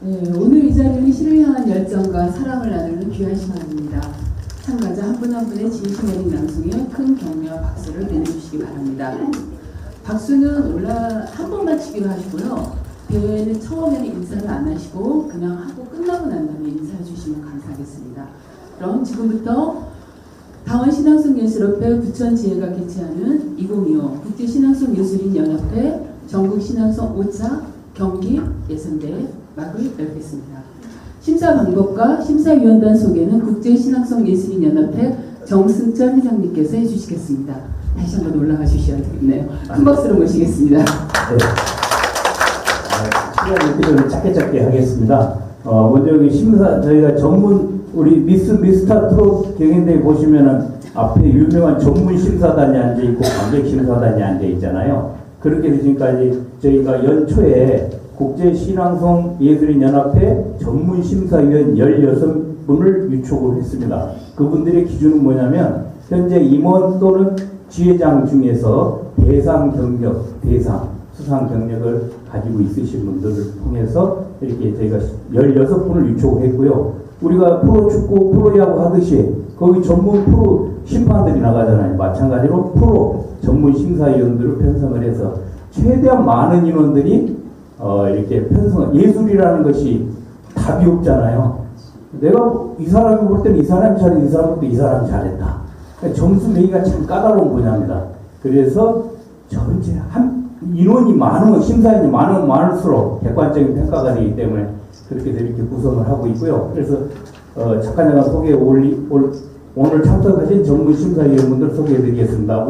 네, 오늘 이 자리는 시를 향한 열정과 사랑을 나누는 귀한 시간입니다. 참가자 한 분 한 분의 진심 어린 낭송에 큰 격려와 박수를 내려주시기 바랍니다. 박수는 한 번만 치기로 하시고요. 대회는 처음에는 인사를 안 하시고 그냥 하고 끝나고 난 다음에 인사해 주시면 감사하겠습니다. 그럼 지금부터 당원신앙송예술협회 부천지회가 개최하는 2025 국제신앙송예술인연합회 전국신앙송 5차 경기 예선대회 막을 열겠습니다. 심사 방법과 심사위원단 소개는 국제신앙송예술인연합회 정승철 회장님께서 해주시겠습니다. 다시 한번 올라가 주셔야 되겠네요. 큰 박수로 모시겠습니다. 네. 시간을 짧게 하겠습니다. 먼저 여기 심사 저희가 전문 우리 미스터 트롯 경연대회 보시면은 앞에 유명한 전문 심사단이 앉아 있고 관객 심사단이 앉아 있잖아요. 그렇게 해서 지금까지 저희가 연초에 국제신앙송 예술인연합회 전문 심사위원 16분을 유촉을 했습니다. 그분들의 기준은 뭐냐면 현재 임원 또는 지회장 중에서 수상 경력을 가지고 있으신 분들을 통해서 이렇게 저희가 16분을 유촉을 했고요. 우리가 프로축구, 프로야구 하듯이 거기 전문 프로 심판들이 나가잖아요. 마찬가지로 프로 전문 심사위원들을 편성을 해서 최대한 많은 인원들이 이렇게 편성, 예술이라는 것이 답이 없잖아요. 내가 이 사람이 볼 때는 이 사람이 잘했다, 이 사람이 볼 때 이 사람이 잘했다. 그러니까 점수 매기가 참 까다로운 분야입니다. 그래서 전체 인원이 많으면, 심사인이 많으면 많을수록 객관적인 평가가 되기 때문에 그렇게 해서 이렇게 구성을 하고 있고요. 그래서 잠깐 오늘 참석하신 전문 심사위원분들 소개해드리겠습니다.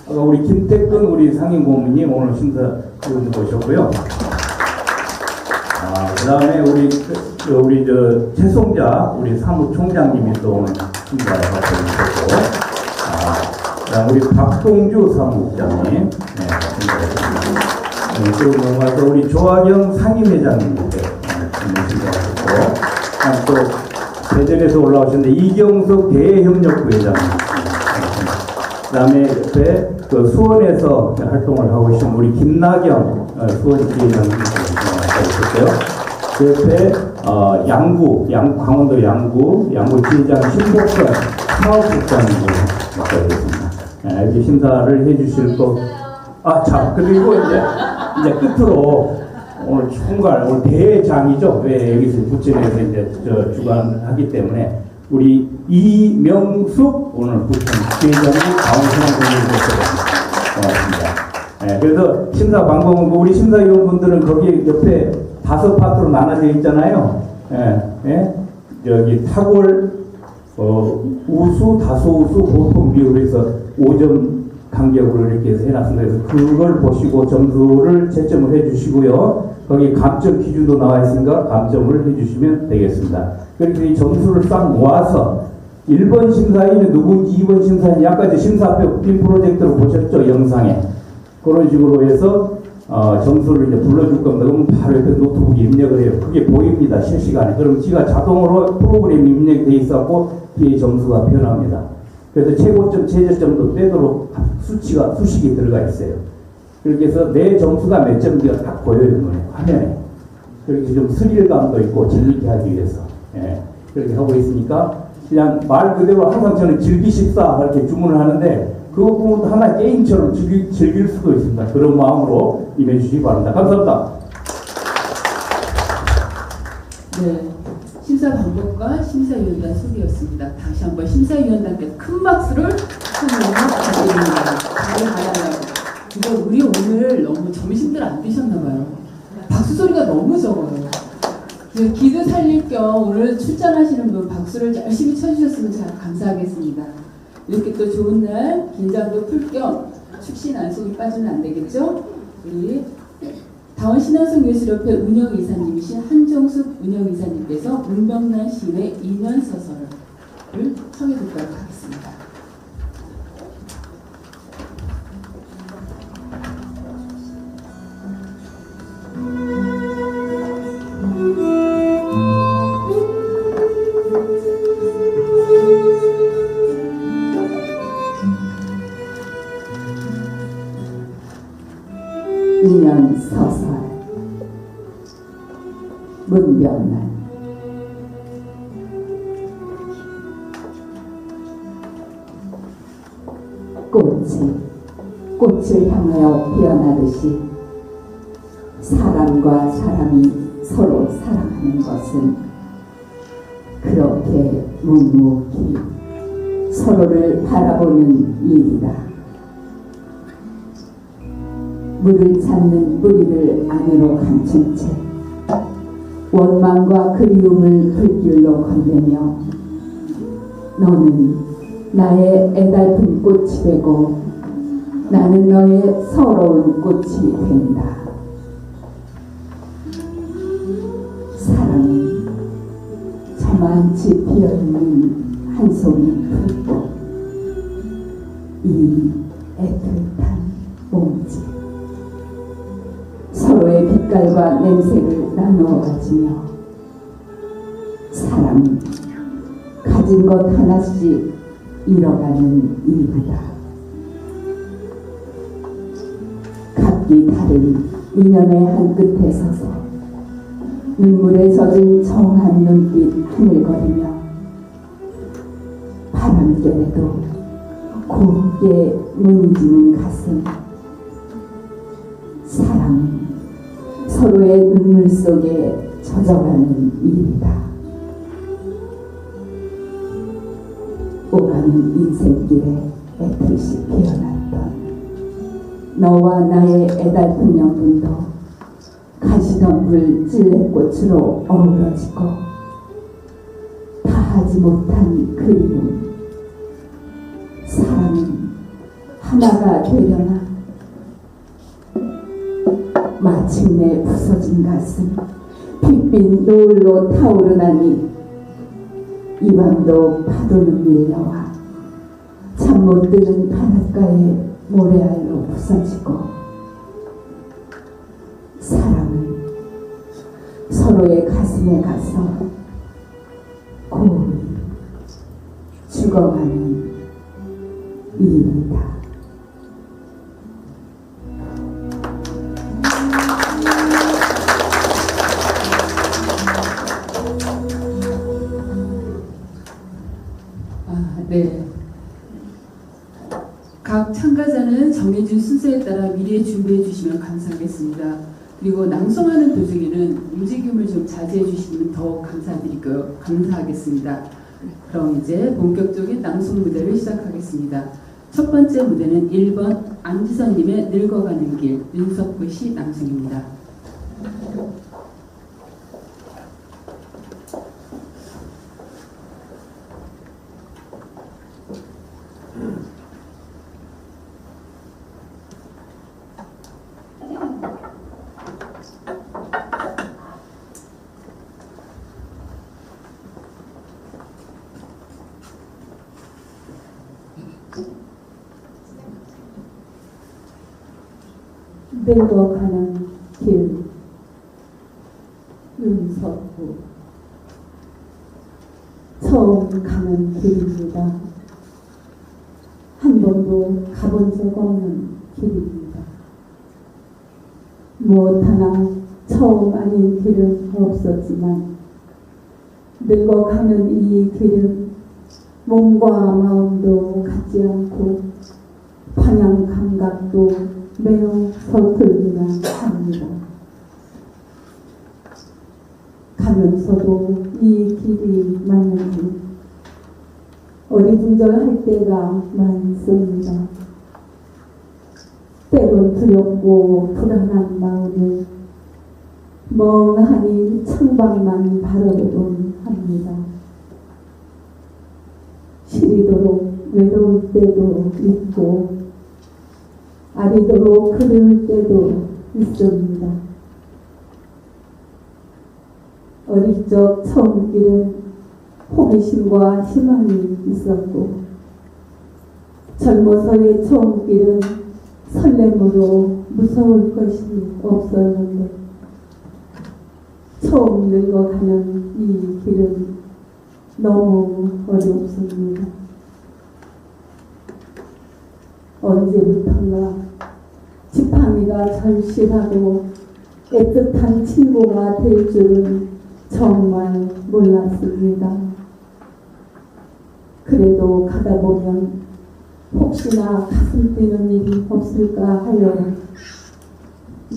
우리 김태근 우리 상임고문님 오늘 심사위원 모셨고요. 그 다음에 우리 최송자 우리 사무총장님이 또 오늘 심사를 맡아주셨고, 그 다음 우리 박동주 사무국장님, 그리고 넘어가서 우리 조학영 상임회장님께 심사하셨고, 또 대전에서 올라오셨는데 이경석 대협력부회장님, 그 다음에 옆에 수원에서 활동을 하고 계신 우리 김나경 수원지회장님 오셨고요. 그 옆에 강원도 양구 지회장 신복선 사업국장님을 맡아주겠습니다. 이렇게 심사를 해주실 거. 자, 그리고 이제 끝으로 오늘 오늘 대회장이죠. 왜 여기서 부천에서 이제 주관하기 때문에 우리 이명숙 오늘 부천 지회장이 고맙습니다. 그래서 심사 방법은 우리 심사위원분들은 거기 옆에 5파트로 나눠져 있잖아요. 여기 탁월, 우수, 다소우수, 보통 비율에서 5점 간격으로 이렇게 해서 해놨습니다. 그래서 그걸 보시고 점수를 채점을 해주시고요. 거기 감점 기준도 나와 있으니까 감점을 해주시면 되겠습니다. 그렇게 이 점수를 싹 모아서 1번 심사인이 누군지 2번 심사인이 아까 심사표 빔 프로젝트로 보셨죠? 영상에. 그런 식으로 해서 점수를 이제 불러줄 겁니다. 그럼 바로 옆에 노트북에 입력을 해요. 그게 보입니다. 실시간에. 그럼 지가 자동으로 프로그램이 입력이 돼 있었고 뒤에 점수가 변합니다. 그래서 최고점, 최저점도 떼도록 수식이 들어가 있어요. 그렇게 해서 내 점수가 몇 점인지가 딱 보여요. 화면에. 그렇게 좀 스릴감도 있고 재밌게 하기 위해서. 그렇게 하고 있으니까 그냥 말 그대로 항상 저는 즐기십사 이렇게 주문을 하는데 그거 보면 하나의 게임처럼 즐길 수도 있습니다. 그런 마음으로 임해주시기 바랍니다. 감사합니다. 네, 심사 방법과 심사위원단 소개였습니다. 다시 한번 심사위원단께 큰 박수를 부탁드립니다. 이거 우리 오늘 너무 점심들 안 드셨나봐요. 박수 소리가 너무 적어요. 기도 살릴 겸 오늘 출전하시는 분 박수를 열심히 쳐주셨으면 참 감사하겠습니다. 이렇게 또 좋은 날 긴장도 풀 겸 축신안속이 빠지면 안 되겠죠? 우리 당원신앙송예술협회 운영이사님이신 한정숙 운영이사님께서 문명란 시인의 2년 서설을 청해 듣도록 하겠습니다. 인연 서설 문병란. 꽃을 향하여 피어나듯이 사람과 사람이 서로 사랑하는 것은 그렇게 묵묵히 서로를 바라보는 일이다. 물을 찾는 뿌리를 안으로 감춘 채 원망과 그리움을 불길로 건네며 너는 나의 애달픈 꽃이 되고 나는 너의 서러운 꽃이 된다. 사랑은 저만치 피어있는 한 송이 풀꽃, 이 애틋한 옹지, 서로의 빛깔과 냄새를 나누어 가지며 사랑은 가진 것 하나씩 잃어가는 일이다. 각기 다른 인연의 한 끝에 서서 눈물에 젖은 정한 눈빛 하늘거리며 바람결에도 곱게 무늬지는 가슴. 사랑은 서로의 눈물 속에 젖어가는 일이다. 오가는 인생길에 애틀이 피어났던 너와 나의 애달픈 영분도 가시덤불 찔레꽃으로 어우러지고 다하지 못한 그리움. 사랑은 하나가 되려나 마침내 부서진 가슴 핏빛 노을로 타오르나니 이 밤도 파도는 밀려와 잠 못 드는 바닷가에 모래알로 부서지고 사랑은 서로의 가슴에 가서 고이 죽어가는 일이다. 네. 각 참가자는 정해진 순서에 따라 미리 준비해 주시면 감사하겠습니다. 그리고 낭송하는 도중에는 움직임을 좀 자제해 주시면 더욱 감사하겠습니다. 그럼 이제 본격적인 낭송 무대를 시작하겠습니다. 첫 번째 무대는 1번 안지선님의 늙어가는 길, 윤석구 씨 낭송입니다. 늙어가는 길, 윤석구. 처음 가는 길입니다. 한 번도 가본 적 없는 길입니다. 무엇 하나 처음 아닌 길은 없었지만 늙어가는 이 길은 몸과 마음도 같지 않고 방향 감각도 매우 서툴기나 합니다. 가면서도 이 길이 맞는지 어리둥절할 때가 많습니다. 때론 두렵고 불안한 마음에 멍하니 창밖만 바라보곤 합니다. 시리도록 외로울 때도 있고 아리도록 그리울 때도 있습니다. 어릴 적 처음 길은 호기심과 희망이 있었고 젊어서의 처음 길은 설렘으로 무서울 것이 없었는데 처음 늙어가는 이 길은 너무 어렵습니다. 언제부턴가 지팡이가 절실하고 애틋한 친구가 될 줄은 정말 몰랐습니다. 그래도 가다 보면 혹시나 가슴 뛰는 일이 없을까 하여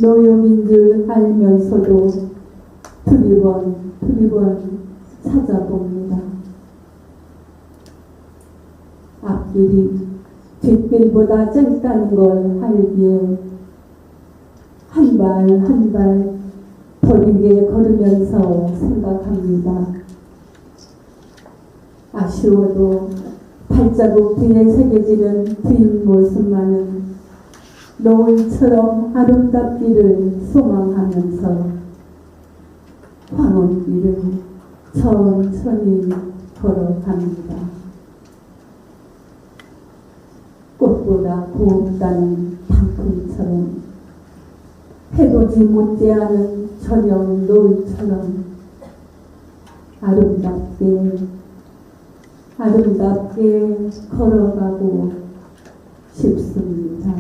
노용인 줄 알면서도 두리번 찾아봅니다. 앞길이 뒷길보다 짧다는 걸 알기에 한 발 한 발 더디게 걸으면서 생각합니다. 아쉬워도 발자국 뒤에 새겨지는 뒷모습만은 노을처럼 아름답기를 소망하면서 황혼길을 천천히 걸어갑니다. 꽃보다 고운다는 단풍처럼 해돋이 못지않은 저녁 노을처럼 아름답게 걸어가고 싶습니다.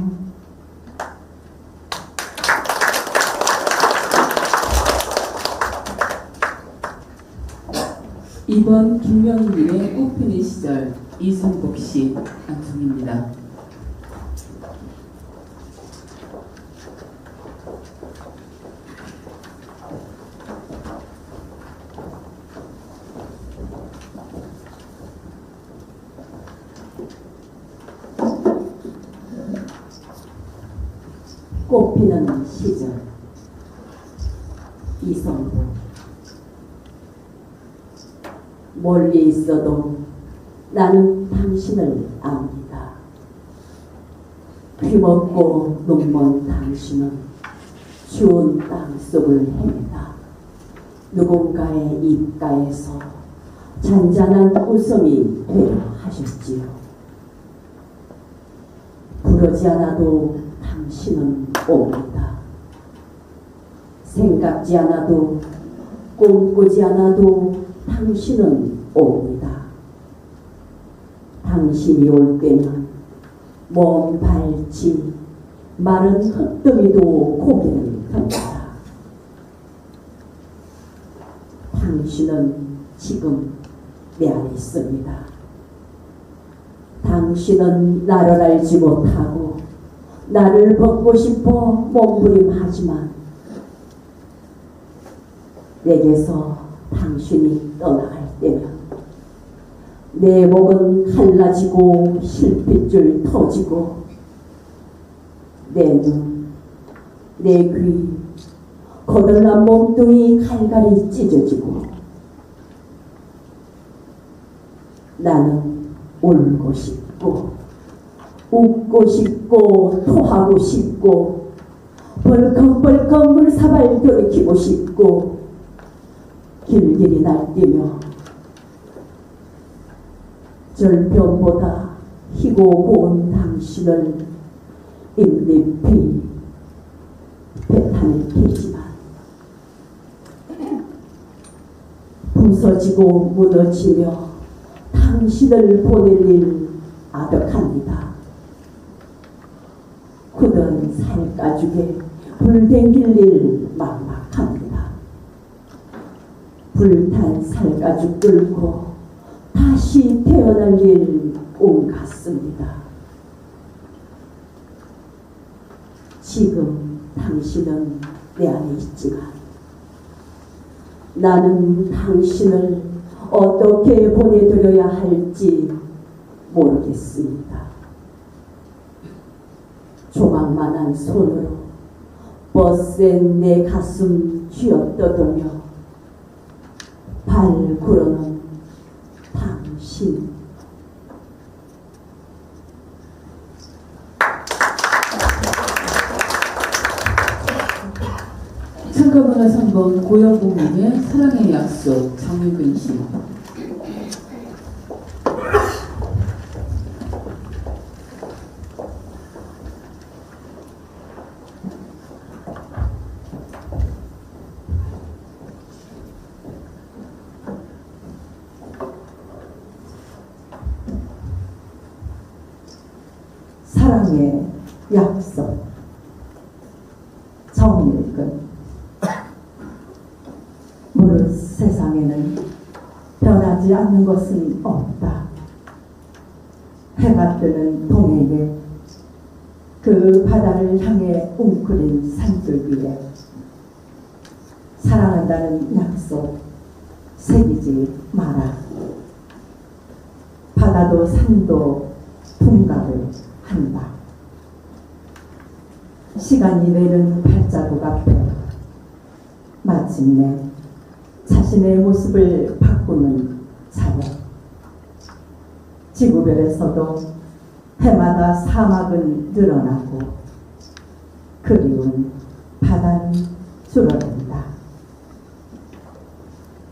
이번 김명희님의 꽃피는 시절 이순복 씨 방송입니다. 꽃피는 시절 이성복. 멀리 있어도 나는 당신을 압니다. 귀먹고 눈먼 당신은 추운 땅속을 헤매다 누군가의 입가에서 잔잔한 웃음이 되려 하셨지요. 부르지 않아도 당신은 옵니다. 생각지 않아도 꿈꾸지 않아도 당신은 옵니다. 당신이 올 때는 먼 발치 마른 흙더미도 고개를 듭니다. 당신은 지금 내 안에 있습니다. 당신은 나를 알지 못하고 나를 벗고 싶어 몸부림하지만 내게서 당신이 떠나갈 때면 내 목은 갈라지고 실핏줄 터지고 내 눈, 내 귀, 거들난 몸뚱이 갈갈이 찢어지고 나는 울고 싶고 웃고 싶고 토하고 싶고 벌컥벌컥 물사발 돌이키고 싶고 길길이 날뛰며 절벽보다 희고 고운 당신을 잎잎이 배탄을 피지만 부서지고 무너지며 당신을 보낼 일 아득합니다. 굳은 살가죽에 불 댕길 일 막막합니다. 불탄 살가죽 끌고 다시 태어날 일 온 같습니다. 지금 당신은 내 안에 있지만 나는 당신을 어떻게 보내드려야 할지 모르겠습니다. 조망만한 손으로 뻗센 내 가슴 쥐어떠들며 발 구르는 당신. 참가번호 3번 고영국님의 사랑의 약속 정유근 씨. 사랑의 약속 정유근. 세상에는 변하지 않는 것은 없다. 해가 뜨는 동해에 그 바다를 향해 웅크린 산줄기에 사랑한다는 약속 새기지 마라. 바다도 산도 둔갑을 한다. 시간이 내는 발자국 앞에 마침내 자신의 모습을 바꾸는 자연. 지구별에서도 해마다 사막은 늘어나고 그리운 바다는 줄어든다.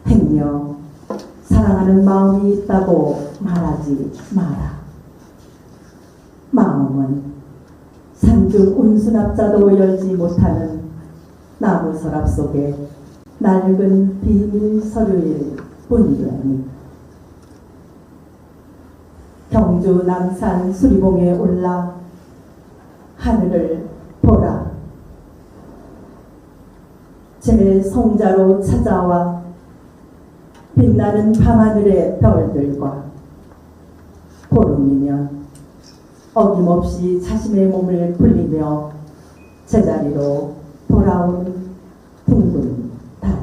행여 사랑하는 마음이 있다고 말하지 마라. 마음은 산중 운수납자도 열지 못하는 나무 서랍 속에 낡은 비밀 서류일 뿐이라니. 경주 남산 수리봉에 올라 하늘을 보라. 제 성자로 찾아와 빛나는 밤하늘의 별들과 보름이면 어김없이 자신의 몸을 굴리며 제자리로 돌아온 둥근 달.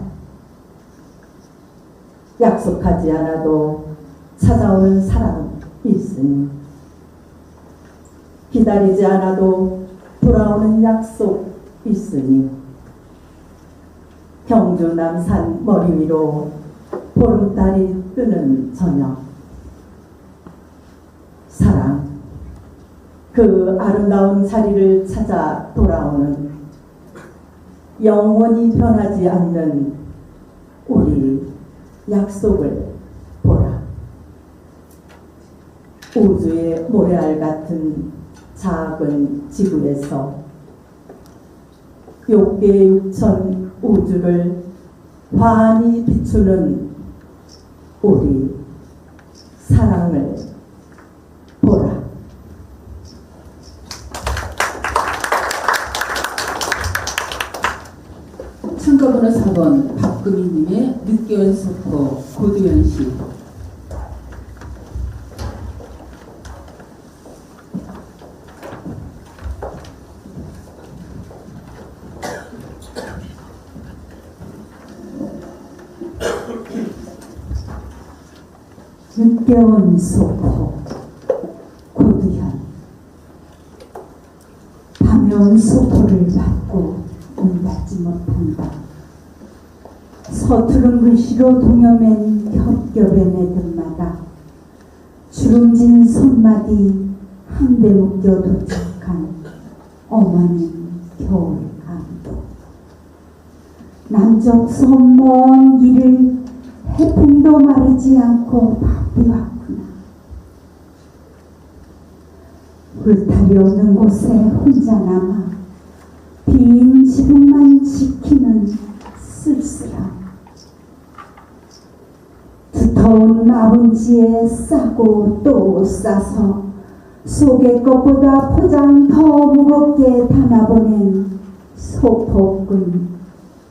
약속하지 않아도 찾아오는 사랑은 있으니 기다리지 않아도 돌아오는 약속 있으니 경주 남산 머리 위로 보름달이 뜨는 저녁. 사랑, 그 아름다운 자리를 찾아 돌아오는 영원히 변하지 않는 우리 약속을 보라. 우주의 모래알 같은 작은 지구에서 욕계 육천 우주를 환히 비추는 우리 사랑을 보라. 참가번호 4번 박금희님의 늦게 온 소포 고두현 씨. 늦게 온 소포 고두현. 밤에 온 소포를 받고 온닫지 못한다. 서투른 글씨로 동여맨 겹겹의 매듭마다 주름진 손마디 한 대 묶여 도착한 어머님 겨울 감도. 남쪽 섬 먼 길을 해풍도 마르지 않고 바삐 왔구나. 울타리 없는 곳에 혼자 남아 빈 지붕만 지키는 쓸쓸함. 두터운 마분지에 싸고 또 싸서 속의 것보다 포장 더 무겁게 담아보낸 소포꾼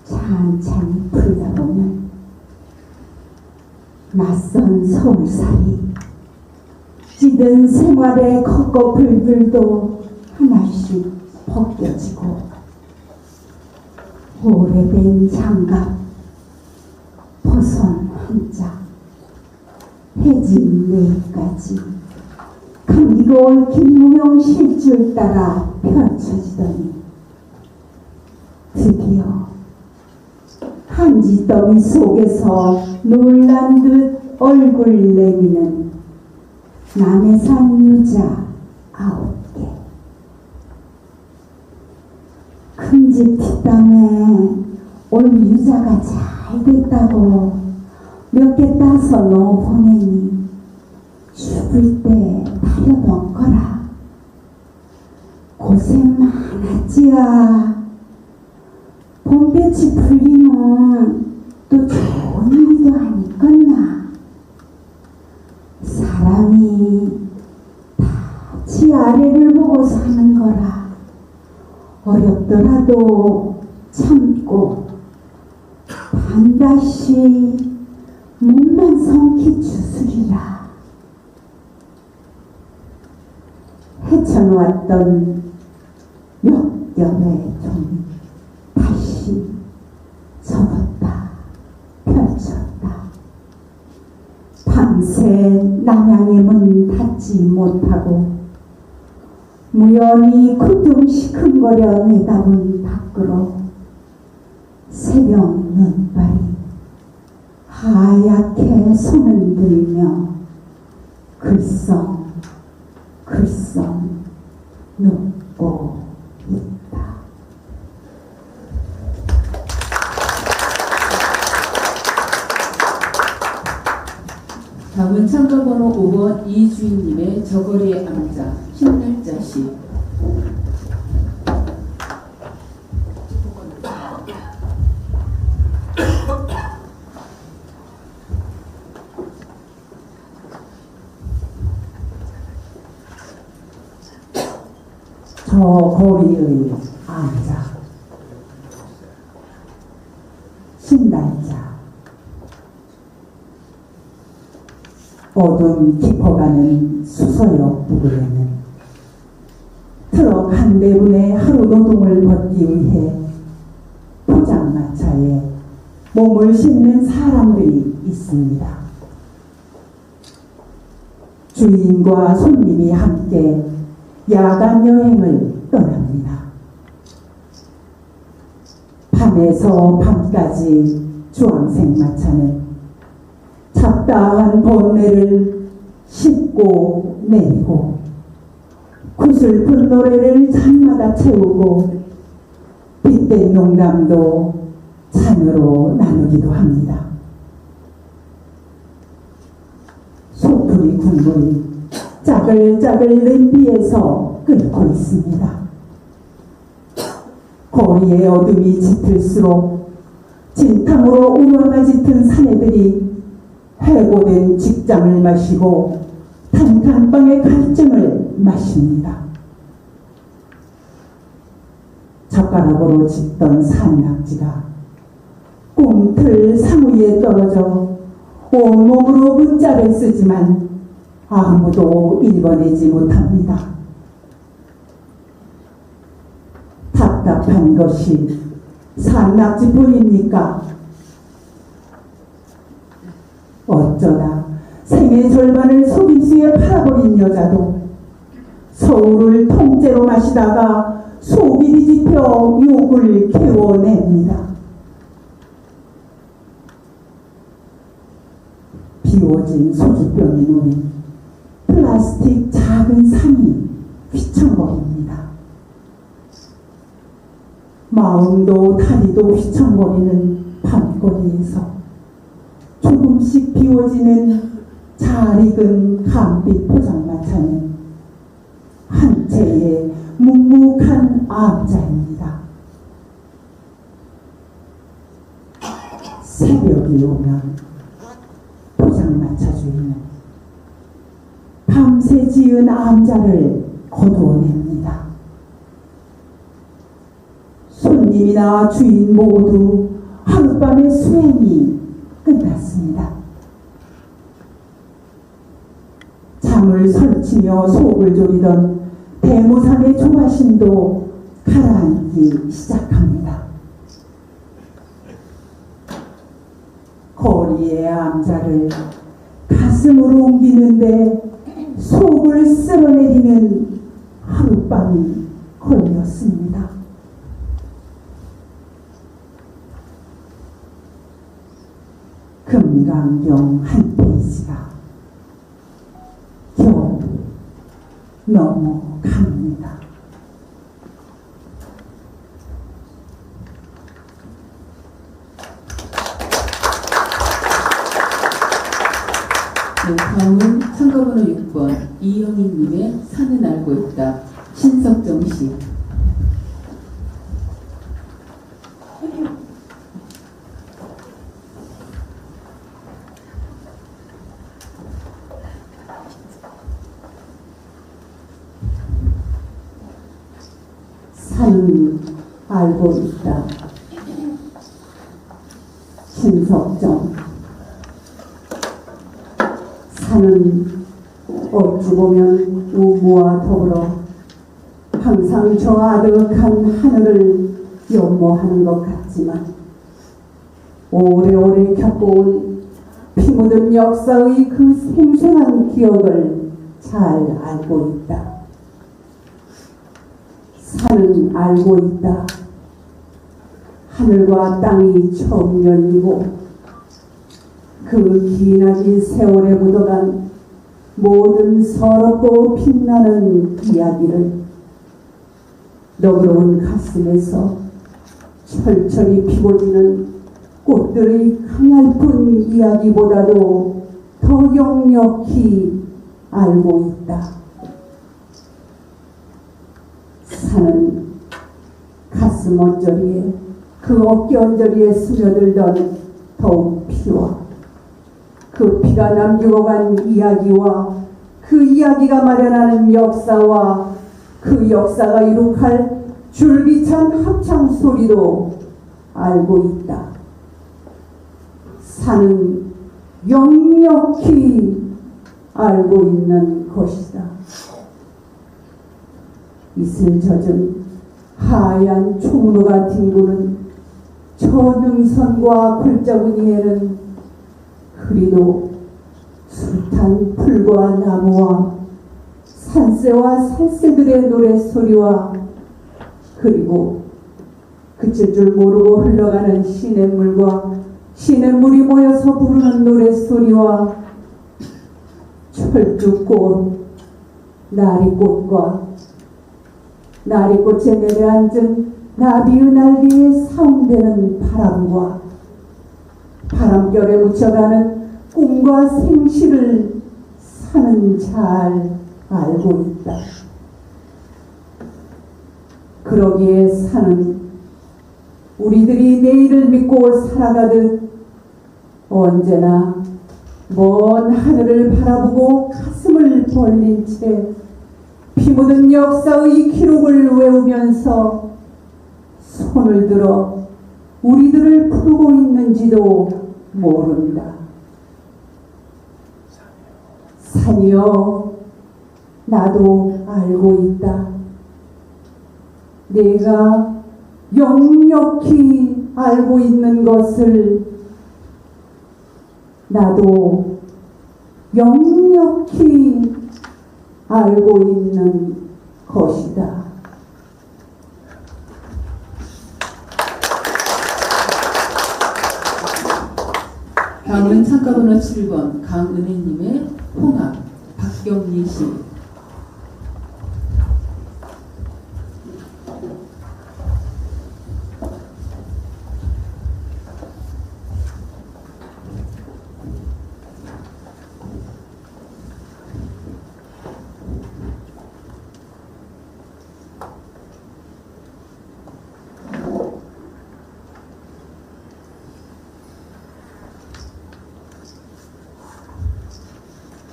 찬찬히 풀다 보면 낯선 서울살이 찌든 생활의 겉꺼풀들도 하나씩 벗겨지고 오래된 장갑 버선 한짝 해진 내일까지 감기고 얽힌 무명 실줄 따라 펼쳐지더니 드디어 한지더미 속에서 놀란 듯 얼굴 내미는 남해산 유자 9개. 큰 집 뒷담에 올 유자가 잘 됐다고 몇 개 따서 넣어 보내니 죽을 때 다려던 거라. 고생 많았지야. 봄볕이 풀리면 또 좋은 일도 아니겠나. 사람이 다 지 아래를 보고 사는 거라. 어렵더라도 참고 반복 다시 문만성 기추술이라 헤쳐놓았던 몇 겹의 종이 다시 접었다 펼쳤다. 밤새 남양의 문 닫지 못하고 무연히 쿵쿵 시큰거려 내다본 밖으로 새벽 눈발이 하얗게 손을 들며 글썽 눕고 있다. 다음은 참가번호 5번 이주인님의 저고리의 암자 신날자시. 저 고리의 암자 신날자. 어둠 깊어가는 수서역 부근에는 트럭 한 대분의 하루 노동을 벗기 위해 포장마차에 몸을 싣는 사람들이 있습니다. 주인과 손님이 함께 야간 여행을 떠납니다. 밤에서 밤까지 주황색 마차는 잡다한 번뇌를 싣고 내리고 구슬픈 노래를 잔마다 채우고 빗댄 농담도 잔으로 나누기도 합니다. 소풀이 국물이 짜글짜글 냄비에서 끓고 있습니다. 거리의 어둠이 짙을수록 진탕으로 우러나 짙은 사내들이 해고된 직장을 마시고 단칸방의 갈증을 마십니다. 젓가락으로 짚던 산낙지가 꿈틀 상위에 떨어져 온몸으로 문자를 쓰지만 아무도 읽어내지 못합니다. 답답한 것이 산낙지뿐입니까? 어쩌다 생의 절반을 속임수에 팔아버린 여자도 서울을 통째로 마시다가 속이 뒤집혀 욕을 개워냅니다. 비워진 소주병이 놓인 플라스틱 작은 상이 휘청거립니다. 마음도 다리도 휘청거리는 밤거리에서 조금씩 비워지는 잘 익은 감빛 포장마차는 한 채의 묵묵한 암자입니다. 새벽이 오면 포장마차 주인은 밤새 지은 암자를 거두어냅니다. 손님이나 주인 모두 하룻밤의 수행이 끝났습니다. 잠을 설치며 속을 졸이던 대모산의 조바심도 가라앉기 시작합니다. 거리의 암자를 가슴으로 옮기는데 속을 쓸어내리는 하룻밤이 걸렸습니다. 금강경 한 페이지가 겨우 넘어갑니다. 네, 다음은 참가번호 6번 이영희님의 산은 알고 있다 신석정 씨. 산은 알고 있다 신석정 걱정. 산은 어찌 보면 우무와 더불어 항상 저 아득한 하늘을 연모하는 것 같지만 오래오래 겪어온 피 묻은 역사의 그 생생한 기억을 잘 알고 있다. 산은 알고 있다. 하늘과 땅이 처음 열리고 그 기나긴 세월에 묻어간 모든 서럽고 빛나는 이야기를 너그러운 가슴에서 철철이 피고지는 꽃들의 가냘픈 이야기보다도 더 역력히 알고 있다. 산은 가슴 언저리에 그 어깨 언저리에 스며들던 더욱 피와 그 피가 남기고 간 이야기와 그 이야기가 마련하는 역사와 그 역사가 이룩할 줄기찬 합창 소리도 알고 있다. 산은 역력히 알고 있는 것이다. 이슬 젖은 하얀 총로가 뒹구는 저 능선과 골짜구니에는 그리도 숱한 풀과 나무와 산새와 살새들의 노랫소리와 그리고 그칠 줄 모르고 흘러가는 시냇물과 시냇물이 모여서 부르는 노랫소리와 철쭉꽃, 나리꽃과 나리꽃에 내려앉은 나비의 날개에 사운되는 바람과 바람결에 묻혀가는 꿈과 생시를 산은 잘 알고 있다. 그러기에 산은 우리들이 내일을 믿고 살아가듯 언제나 먼 하늘을 바라보고 가슴을 벌린 채 피 묻은 역사의 기록을 외우면서 손을 들어 우리들을 부르고 있는지도 모른다. 산이여, 나도 알고 있다. 내가 역력히 알고 있는 것을 나도 역력히 알고 있는 것이다. 다음은 창가번호 7번 강은혜님의 홍합 박경리 씨.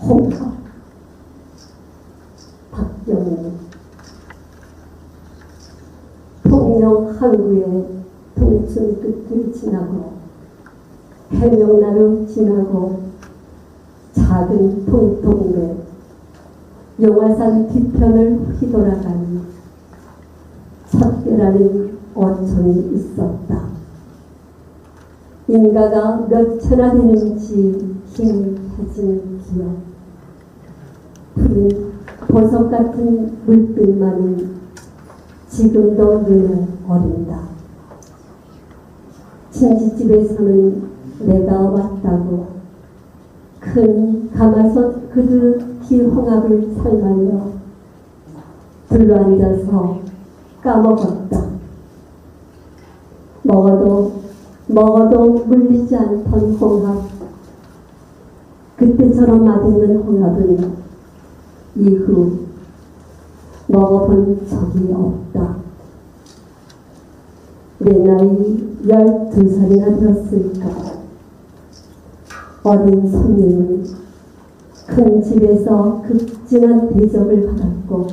홍합 박경리. 통영 항구의 동춘 끝을 지나고 해명나루 지나고 작은 통통배 용화산 뒤편을 휘돌아가는 석계라는 어촌이 있었다. 인가가 몇 채나 되는지 힘이 빠지는 기억. 푸른 보석 같은 물빛만은 지금도 눈에 어린다. 친지집에서는 내가 왔다고 큰 가마솥 그릇 기홍합을 삶아려 둘러앉아서 까먹었다. 먹어도 물리지 않던 홍합. 그때처럼 맛있는 홍합은 이후 먹어본 적이 없다. 내 나이 12살이나 되었을까. 어린 손님은 큰 집에서 극진한 대접을 받았고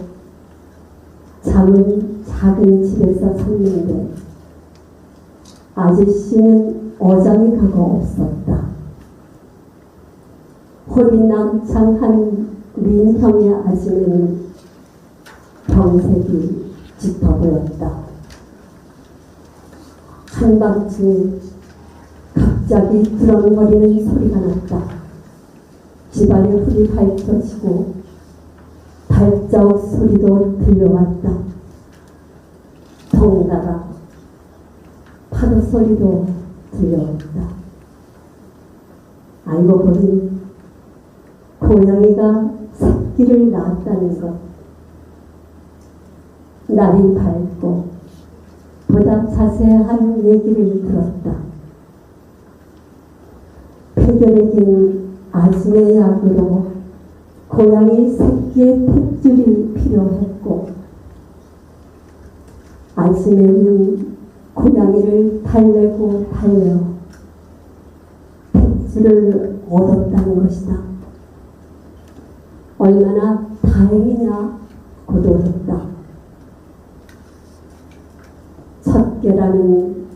잠은 작은 집에서 잤는데 아저씨는 어장이 가고 없었다. 호리남창한 민형의 아지는 병색이 짙어 보였다. 한밤중에 갑자기 드렁거리는 소리가 났다. 집안의 불이 밝혀지고 발자국 소리도 들려왔다. 덩달아 파도 소리도 들려왔다. 알고 보니 고양이가 새끼를 낳았다는 것. 날이 밝고 보다 자세한 얘기를 들었다. 폐결에 긴 아침의 약으로 고양이 새끼의 탯줄이 필요했고, 아침에는 고양이를 달래고 달려 탯줄을 얻었다는 것이다. 얼마나 다행이냐 고도했다. 첫 계란은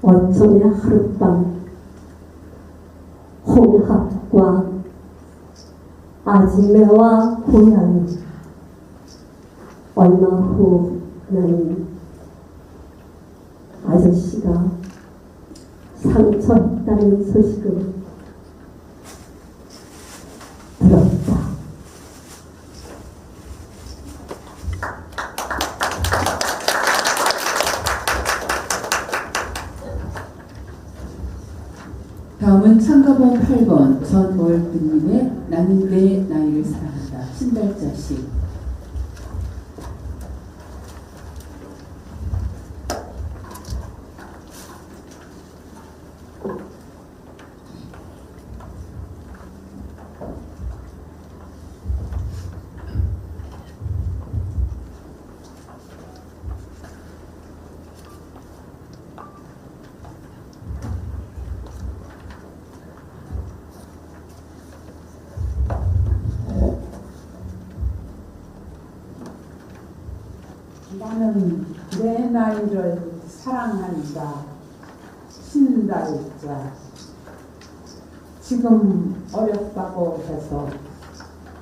어촌의 하룻밤 홍합과 아지매와 고양이. 얼마 후 나는 아저씨가 상처했다는 소식을 들었다. 다음은 참가번 8번 전월근님의 나는 내 나이를 사랑한다. 신달자씨. 나는 내 나이를 사랑한다. 신달자. 지금 어렵다고 해서,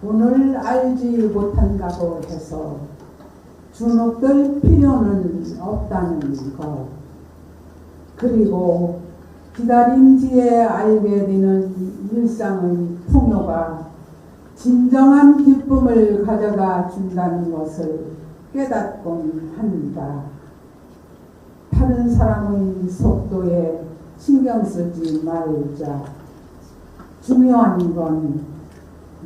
오늘 알지 못한다고 해서 주눅들 필요는 없다는 것. 그리고 기다림지에 알게 되는 일상의 풍요가 진정한 기쁨을 가져다 준다는 것을 깨닫곤 한다. 다른 사람의 속도에 신경 쓰지 말자. 중요한 건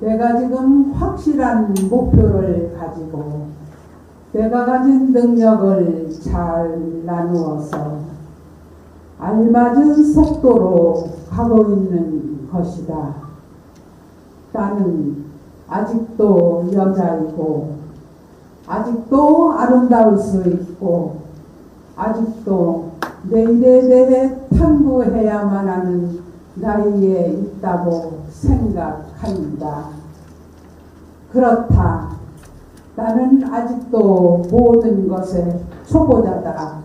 내가 지금 확실한 목표를 가지고 내가 가진 능력을 잘 나누어서 알맞은 속도로 가고 있는 것이다. 나는 아직도 여자이고, 아직도 아름다울 수 있고, 아직도 내일에 대해 탐구해야만 하는 나이에 있다고 생각합니다. 그렇다. 나는 아직도 모든 것의 초보자다.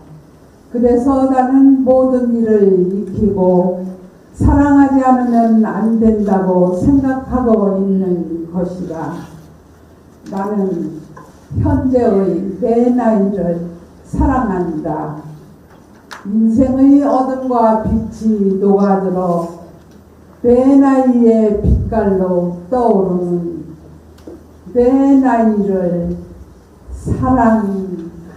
그래서 나는 모든 일을 익히고 사랑하지 않으면 안 된다고 생각하고 있는 것이다. 나는 현재의 내 나이를 사랑한다. 인생의 어둠과 빛이 녹아들어 내 나이의 빛깔로 떠오르는 내 나이를 사랑한다.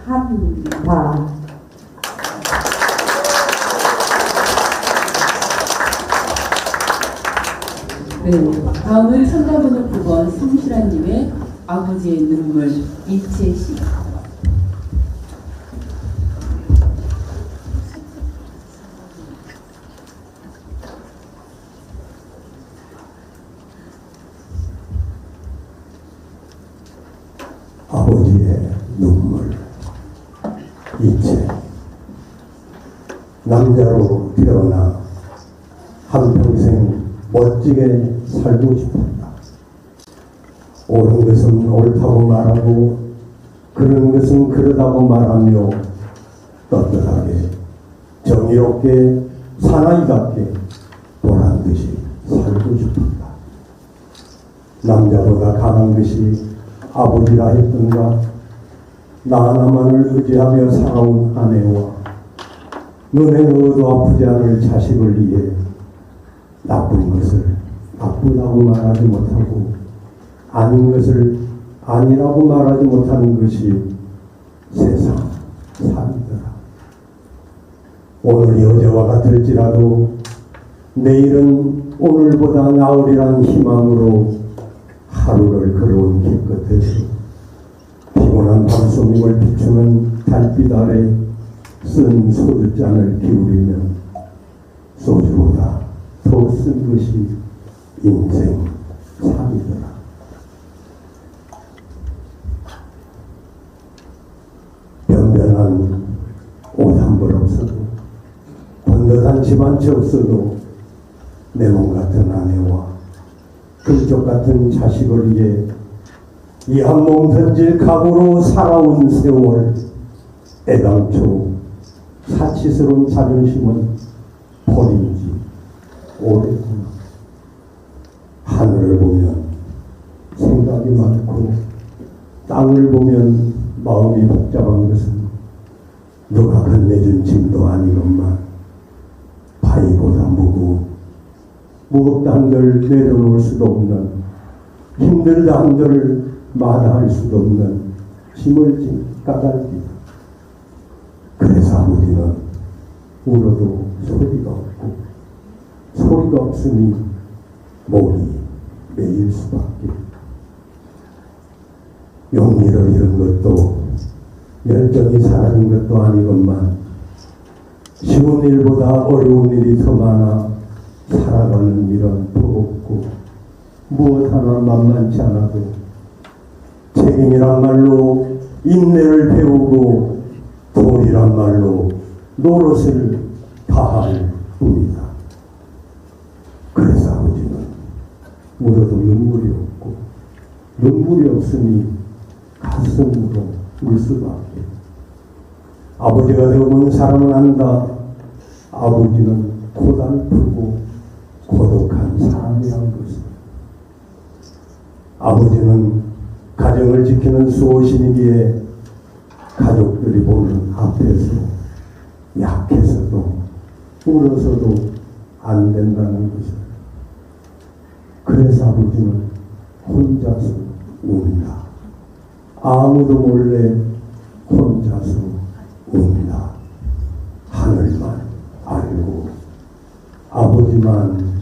네, 다음은 참가번호 9번 성실아님의 아버지의 눈물. 이채씨. 아버지의 눈물. 이채. 남자로 태어나 한평생 멋지게 살고 싶었다. 옳은 것은 옳다고 말하고 그런 것은 그러다고 말하며 떳떳하게 정의롭게 사나이답게 보란듯이 살고 싶었다. 남자보다 강한 것이 아버지라 했던가. 나 하나만을 의지하며 살아온 아내와 눈에 넣어도 아프지 않을 자식을 위해 나쁜 것을 나쁘다고 말하지 못하고 아닌 것을 아니라고 말하지 못하는 것이 세상 삶이더라. 오늘이 어제와 같을지라도 내일은 오늘보다 나으리란 희망으로 하루를 걸어온 길끝에서 피곤한 밤송임을 비추는 달빛 아래 쓴 소주잔을 기울이면 소주보다 더 쓴 것이 인생 삶이더라. 변변한 옷 한 벌 없어도 번듯한 집 한 채 없어도 내 몸 같은 아내와 금쪽 같은 자식을 위해 이 한 몸 던질 각오로 살아온 세월. 애당초 사치스러운 자존심은 버린 지 오래구나. 하늘을 보면 생각이 많고 땅을 보면 마음이 복잡한 것은 누가 건네준 짐도 아니건만 바위보다 무겁다 한들 내려놓을 수도 없는, 힘들다 한들 마다할 수도 없는 짐을 진 까닭이다. 그래서 아버지는 울어도 소리가 없고 소리가 없으니 목이 메일 수밖에. 용기를 잃은 것도 열정이 사라진 것도 아니건만 쉬운 일보다 어려운 일이 더 많아 살아가는 일은 버겁고 무엇 하나 만만치 않아도 책임이란 말로 인내를 배우고 돈이란 말로 노릇을 다할 뿐이다. 그래서 아버지는 울어도 눈물이 없고 눈물이 없으니 가슴으로 울 수밖에. 아버지가 되어본 사람은 안다. 아버지는 고달프고 고독한 사람이란 것을. 아버지는 가정을 지키는 수호신이기에 가족들이 보는 앞에서 약해서도 울어서도 안 된다는 것을. 그래서 아버지는 혼자서 운다. 아무도 몰래 혼자서 운다. 하늘만 알고 아버지만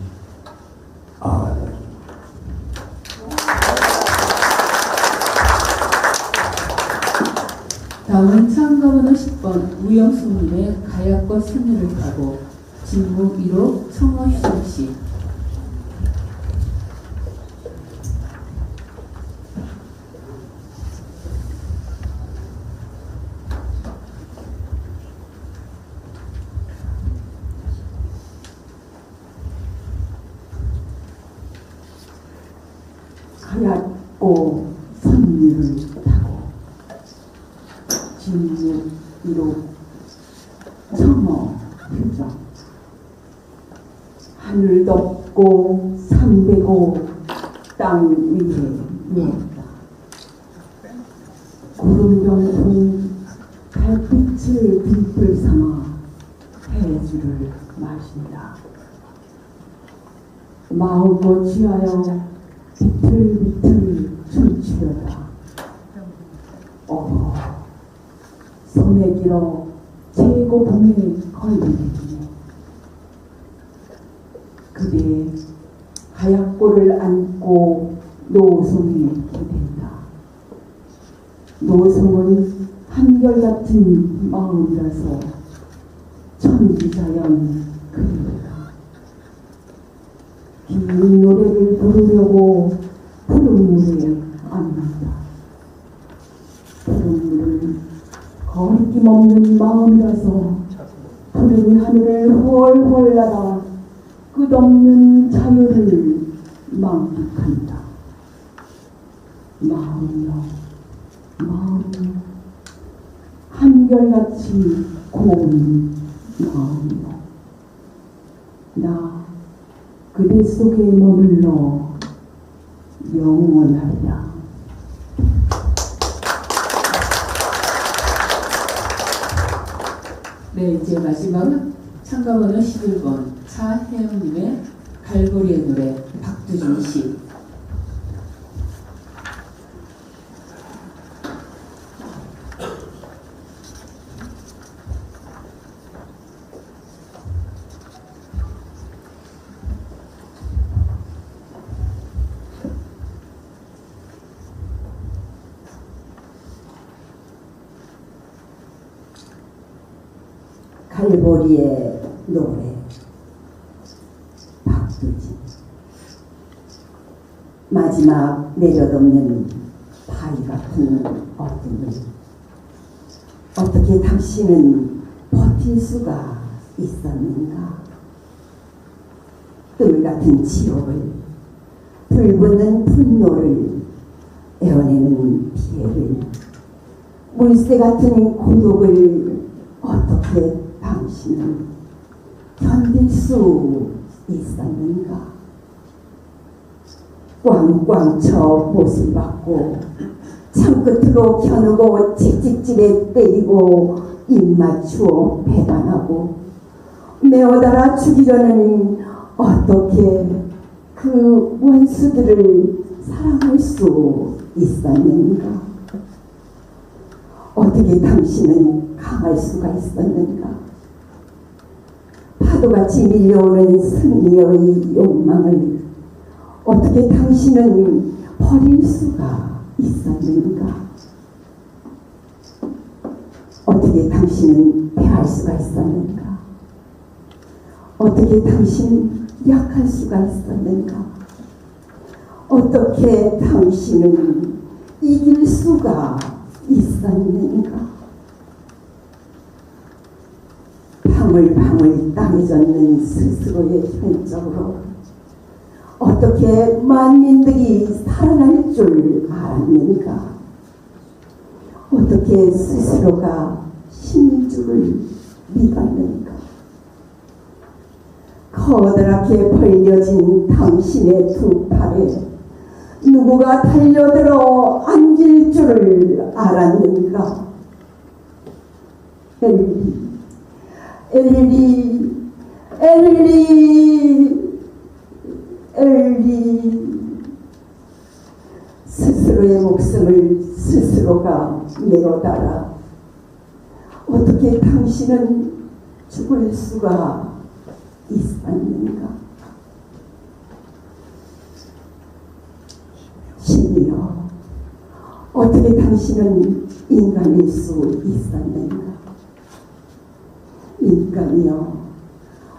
아는. 다음은 참가번호 10번 우영수님의 가약과 승리를 타고 진무 1호 청어희정 씨. 가얗고 선미를 타고 진무 1호 청어 효정. 하늘 덮고 산 베고 땅 위에 누웠다. 구름 병풍 달빛을 빛불 삼아 해주를 마신다. 마음을 취하여 비틀비틀 춤추려다. 손에 길어 최고봉에 걸리네. 그대 하얗고를 안고 노송에 기댄다. 노송은 한결같은 마음이라서 천지자연 그리다. 긴 노래를 부르려고 푸른 물에 앉는다. 푸른 물은 거리낌 없는 마음이라서 푸른 하늘을 훨훨 날아 끝없는 자유를 만끽한다. 마음이여, 마음이여, 한결같이 고운 마음이여. 내 속에 머물러 영원하리라. 네, 이제 마지막은 참가번호 11번 차혜영님의 갈고리의 노래 박두준 씨. 갈보리의 노래 박두진. 마지막 내려놓는 바위 같은 어둠을 어떻게 당신은 버틸 수가 있었는가? 뜰 같은 지옥을, 불붙는 분노를, 에워내는 피해를, 물새 같은 고독을 어떻게 당신은 견딜 수 있었는가? 꽝꽝 쳐 못을 받고 창끝으로 겨누고 찍찍집에 때리고 입 맞추어 배반하고 메어달아 죽이려는 어떻게 그 원수들을 사랑할 수 있었는가? 어떻게 당신은 강할 수가 있었는가? 파도같이 밀려오는 승리의 욕망을 어떻게 당신은 버릴 수가 있었는가? 어떻게 당신은 패할 수가 있었는가? 어떻게 당신은 약할 수가 있었는가? 어떻게 당신은 이길 수가 있었는가? 방울방울 땅에 젖는 스스로의 혈적으로 어떻게 만민들이 살아날 줄 알았는가? 어떻게 스스로가 힘인 줄을 믿었는가? 커다랗게 벌려진 당신의 두 팔에 누구가 달려들어 앉을 줄을 알았는가? 엘리 스스로의 목숨을 스스로가 내어달아 어떻게 당신은 죽을 수가 있었는가? 신이여, 어떻게 당신은 인간일 수 있었는가? 인간이여,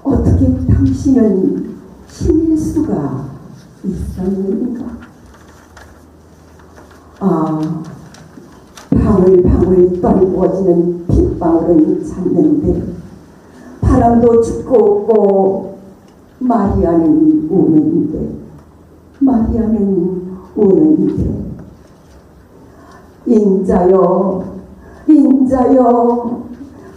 어떻게 당신은 신일 수가 있었는가? 아, 방울방울 떨구어지는 핏방울은 잤는데 바람도 죽고 없고 마리아는 우는데 인자여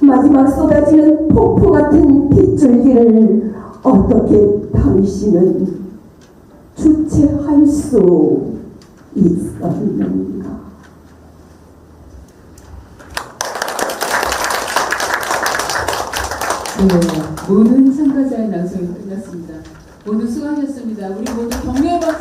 마지막 쏟아지는 폭포 같은 빗줄기를 어떻게 당신은 주체할 수 있었는가? 네, 모든 참가자의 낭송이 끝났습니다. 모두 수고하셨습니다. 우리 모두 격려의 박수